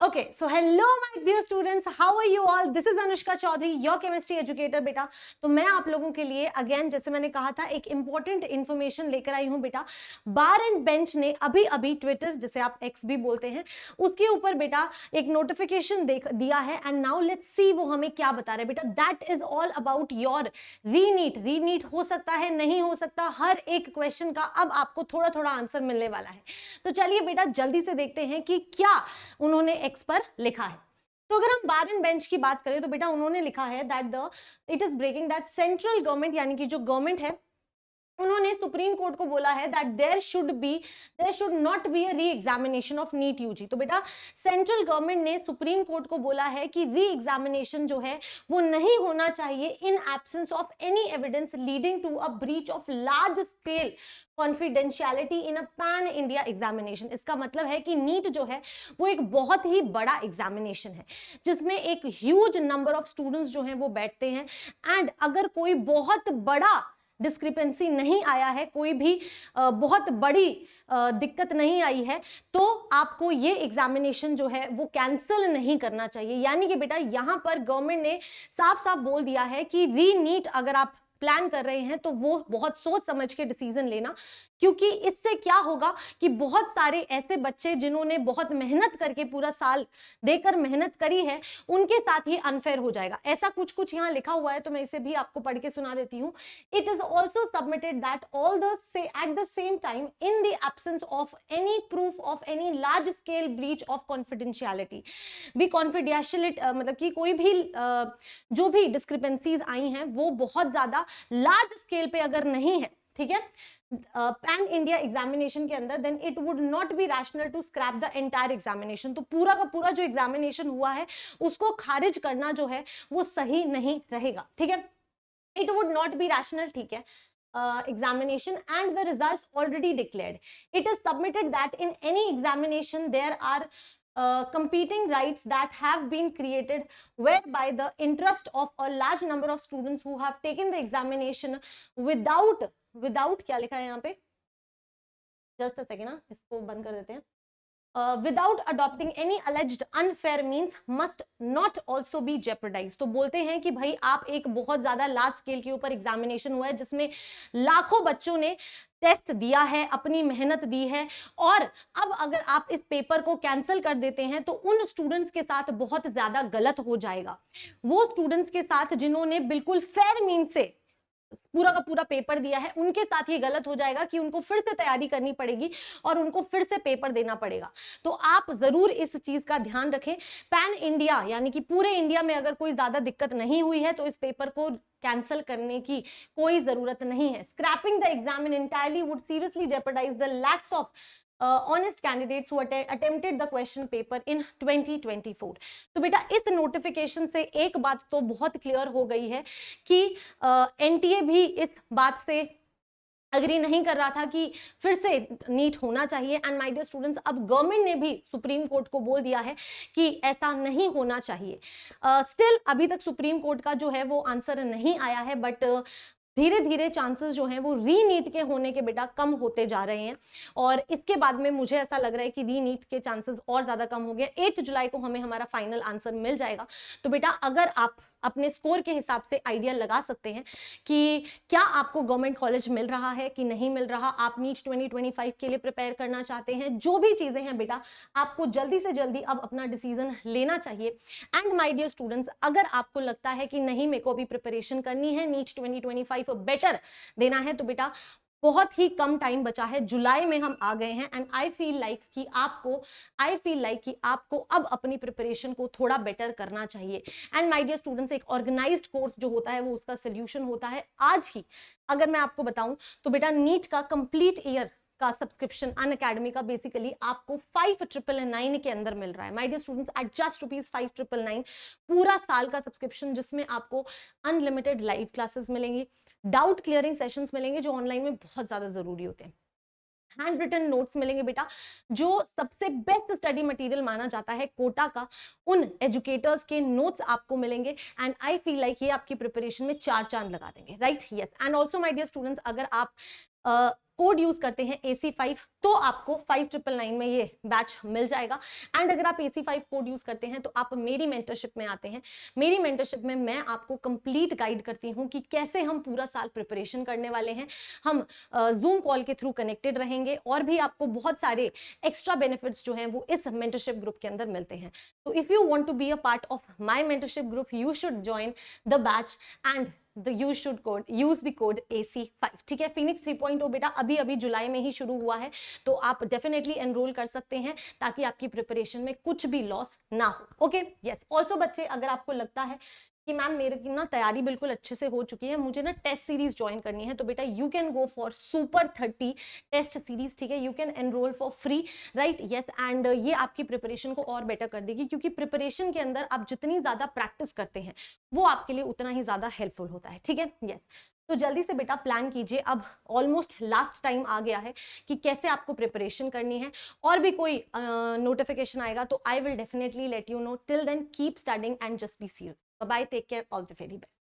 Okay, so hello my dear students, how are you all? This is Anushka Chaudhary, your chemistry educator बेटा। तो मैं आप लोगों के लिए अगेन जैसे मैंने कहा था एक इंपॉर्टेंट इन्फॉर्मेशन लेकर आई हूं बेटा। बार एंड बेंच ने अभी अभी ट्विटर जिसे आप एक्स भी बोलते हैं उसके ऊपर बेटा एक नोटिफिकेशन दिया है एंड नाउ लेट्स सी वो हमें क्या बता रहे हैं बेटा। That is all about your रीनीट हो सकता है, नहीं हो सकता, हर एक क्वेश्चन का अब आपको थोड़ा थोड़ा आंसर मिलने वाला है। तो चलिए बेटा जल्दी से देखते हैं कि क्या उन्होंने एक्स पर लिखा है। तो अगर हम बार एंड बेंच की बात करें तो बेटा उन्होंने लिखा है that it is breaking that central government यानी कि जो गवर्नमेंट है उन्होंने सुप्रीम कोर्ट को बोला है that there should not be a re examination of NEET UG. तो बेटा सेंट्रल गवर्नमेंट ने सुप्रीम कोर्ट को बोला है कि री एग्जामिनेशन जो है वो नहीं होना चाहिए in absence of any evidence leading to a breach of large scale confidentiality in a pan India examination. इसका मतलब है कि नीट जो है वो एक बहुत ही बड़ा एग्जामिनेशन है जिसमें एक ह्यूज नंबर ऑफ स्टूडेंट्स जो हैं वो बैठते हैं एंड अगर कोई बहुत बड़ा डिस्क्रिपेंसी नहीं आया है, कोई भी बहुत बड़ी दिक्कत नहीं आई है तो आपको ये एग्जामिनेशन जो है वो कैंसिल नहीं करना चाहिए। यानी कि बेटा यहां पर गवर्नमेंट ने साफ साफ बोल दिया है कि री नीट अगर आप प्लान कर रहे हैं तो वो बहुत सोच समझ के डिसीजन लेना, क्योंकि इससे क्या होगा कि बहुत सारे ऐसे बच्चे जिन्होंने बहुत मेहनत करके पूरा साल देकर मेहनत करी है उनके साथ ही अनफेयर हो जाएगा। ऐसा कुछ यहाँ लिखा हुआ है तो मैं इसे भी आपको पढ़ के सुना देती हूँ। It is also submitted that all the say at the same time in the absence of any proof of any large scale breach of confidentiality भी कॉन्फिडेंशियलिटी मतलब कि कोई भी जो भी डिस्क्रिपेंसीज आई हैं वो बहुत ज्यादा लार्ज स्केल पे अगर नहीं है, ठीक है, पैन इंडिया एग्जामिनेशन के अंदर, then it would not be rational to scrap the entire examination. तो पूरा का पूरा जो एग्जामिनेशन हुआ है उसको खारिज करना जो है वो सही नहीं रहेगा, ठीक है। It would not be rational, ठीक है, examination and the results already declared. It is submitted that in any examination there are competing rights that have been created whereby the interest of a large number of students who have taken the examination without क्या लिखा है यहाँ पे, just a second ना, इसको बंद कर देते हैं। without adopting any alleged unfair means must not also be jeopardized। तो बोलते हैं कि भाई आप एक बहुत ज्यादा लार्ज स्केल के ऊपर एग्जामिनेशन हुआ है जिसमें लाखों बच्चों ने टेस्ट दिया है, अपनी मेहनत दी है, और अब अगर आप इस पेपर को कैंसिल कर देते हैं तो उन स्टूडेंट्स के साथ बहुत ज्यादा गलत हो जाएगा। वो स्टूडेंट्स के साथ जिन्होंने बिल्कुल फेयर मीन से पूरा का पूरा पेपर दिया है उनके साथ ये गलत हो जाएगा कि उनको फिर से तैयारी करनी पड़ेगी और उनको फिर से पेपर देना पड़ेगा। तो आप जरूर इस चीज का ध्यान रखें। पैन इंडिया यानी कि पूरे इंडिया में अगर कोई ज्यादा दिक्कत नहीं हुई है तो इस पेपर को कैंसिल करने की कोई जरूरत नहीं है। Scrapping the exam in entirely would seriously jeopardise the lakhs of honest candidates who attempted the question paper in 2024। तो बेटा इस नोटिफिकेशन से एक बात तो बहुत क्लियर हो गई है कि एनटीए भी इस बात से अग्री नहीं कर रहा था कि फिर से नीट होना चाहिए। एंड माय डियर स्टूडेंट्स अब गवर्नमेंट ने भी सुप्रीम कोर्ट को बोल दिया है कि ऐसा नहीं होना चाहिए। स्टिल अभी तक सुप्रीम कोर्ट का जो है वो आंसर नहीं आया है, बट धीरे धीरे चांसेस जो हैं वो री नीट के होने के बेटा कम होते जा रहे हैं और इसके बाद में मुझे ऐसा लग रहा है कि री नीट के चांसेस और ज्यादा कम हो गए। 8 जुलाई को हमें हमारा फाइनल आंसर मिल जाएगा। तो बेटा अगर आप अपने स्कोर के हिसाब से आइडिया लगा सकते हैं कि क्या आपको गवर्नमेंट कॉलेज मिल रहा है कि नहीं मिल रहा, आप नीट 2025 के लिए प्रिपेयर करना चाहते हैं, जो भी चीजें हैं बेटा आपको जल्दी से जल्दी अब अपना डिसीजन लेना चाहिए। एंड माय डियर स्टूडेंट्स अगर आपको लगता है कि नहीं मेरे को भी प्रिपरेशन करनी है, नीट 2025 बेटर देना है, तो बेटा बहुत ही कम टाइम बचा है, जुलाई में हम आ गए हैं एंड आई फील लाइक कि आपको अब अपनी प्रिपरेशन को थोड़ा बेटर करना चाहिए। एंड माय डियर स्टूडेंट्स एक ऑर्गेनाइज्ड कोर्स जो होता है वो उसका सोल्यूशन होता है आज ही। अगर मैं आपको बताऊं तो बेटा नीट का कंप्लीट ईयर का सब्सक्रिप्शन अनअकैडमी का बेसिकली आपको 5999 के अंदर मिल रहा है। My dear students at just ₹5999 पूरा साल का सब्सक्रिप्शन जिसमें आपको अनलिमिटेड लाइव क्लासेस मिलेंगी, डाउट क्लियरिंग सेशंस मिलेंगे जो ऑनलाइन में बहुत ज्यादा जरूरी होते हैं, हैंड रिटन नोट्स मिलेंगे बेटा, जो सबसे बेस्ट स्टडी मटेरियल माना जाता है कोटा का, उन एजुकेटर्स के नोट्स आपको मिलेंगे एंड आई फील लाइक ये आपकी प्रिपरेशन में 4 चांद लगा देंगे, right? Yes. And also my dear students अगर आप कोड यूज करते हैं AC5 तो आपको 5999 में ये बैच मिल जाएगा। एंड अगर आप AC5 कोड यूज करते हैं तो आप मेरी मेंटरशिप में आते हैं। मेरी मेंटरशिप में मैं आपको कंप्लीट गाइड करती हूँ कि कैसे हम पूरा साल प्रिपरेशन करने वाले हैं। हम जूम कॉल के थ्रू कनेक्टेड रहेंगे और भी आपको बहुत सारे एक्स्ट्रा बेनिफिट्स जो हैं वो इस मेंटरशिप ग्रुप के अंदर मिलते हैं। तो if you want to be a part of my mentorship group you should join the batch and you should use the code AC5। ठीक है, फिनिक्स 3.0 बेटा अभी अभी जुलाई में ही शुरू हुआ है, तो आप डेफिनेटली एनरोल कर सकते हैं ताकि आपकी प्रिपरेशन में कुछ भी लॉस ना हो। Okay, yes. ऑल्सो बच्चे, अगर आपको लगता है कि मैम मेरे की ना तैयारी बिल्कुल अच्छे से हो चुकी है, मुझे ना टेस्ट सीरीज ज्वाइन करनी है, तो बेटा you can go for super 30 test series. ठीक है, you can enrol for free, right, yes. And ये आपकी प्रिपरेशन को और बेटर कर देगी, क्योंकि प्रिपरेशन के अंदर आप जितनी ज्यादा प्रैक्टिस करते हैं वो आपके लिए उतना ही ज्यादा हेल्पफुल होता है। ठीक है, यस। तो जल्दी से बेटा प्लान कीजिए, अब ऑलमोस्ट लास्ट टाइम आ गया है कि कैसे आपको प्रिपरेशन करनी है। और भी कोई नोटिफिकेशन आएगा तो I will definitely let you know. Till then keep studying and just be serious. Bye, take care, all the very best.